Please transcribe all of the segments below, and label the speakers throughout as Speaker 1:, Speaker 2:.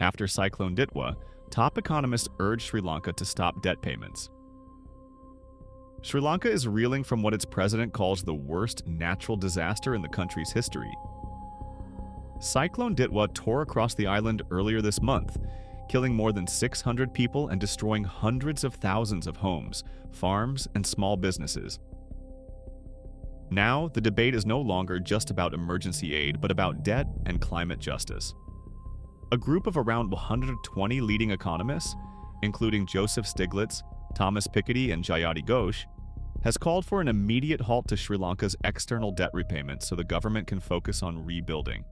Speaker 1: After Cyclone Ditwah, top economists urged Sri Lanka to stop debt payments. Sri Lanka is reeling from what its president calls the worst natural disaster in the country's history. Cyclone Ditwah tore across the island earlier this month, killing more than 600 people and destroying hundreds of thousands of homes, farms, and small businesses. Now, the debate is no longer just about emergency aid, but about debt and climate justice. A group of around 120 leading economists, including Joseph Stiglitz, Thomas Piketty, and Jayati Ghosh, has called for an immediate halt to Sri Lanka's external debt repayments so the government can focus on rebuilding.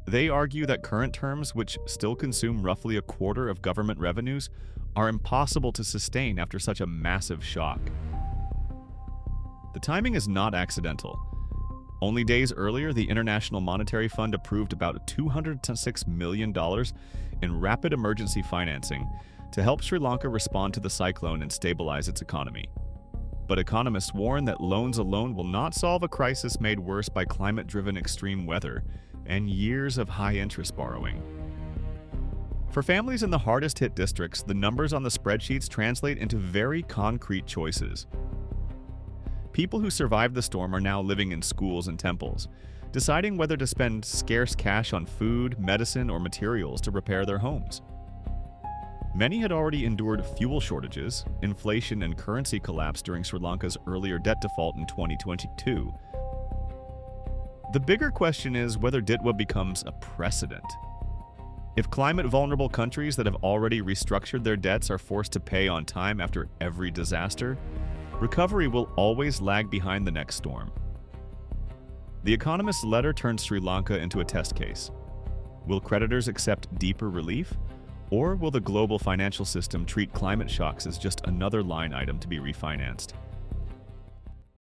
Speaker 1: They argue that current terms, which still consume roughly a quarter of government revenues, are impossible to sustain after such a massive shock. The timing is not accidental. Only days earlier, the International Monetary Fund approved about $206 million in rapid emergency financing to help Sri Lanka respond to the cyclone and stabilize its economy. But economists warn that loans alone will not solve a crisis made worse by climate-driven extreme weather and years of high-interest borrowing. For families in the hardest-hit districts, the numbers on the spreadsheets translate into very concrete choices. People who survived the storm are now living in schools and temples, deciding whether to spend scarce cash on food, medicine, or materials to repair their homes. Many had already endured fuel shortages, inflation, and currency collapse during Sri Lanka's earlier debt default in 2022. The bigger question is whether Ditwah becomes a precedent. If climate-vulnerable countries that have already restructured their debts are forced to pay on time after every disaster, recovery will always lag behind the next storm. The Economist's letter turns Sri Lanka into a test case. Will creditors accept deeper relief? Or will the global financial system treat climate shocks as just another line item to be refinanced?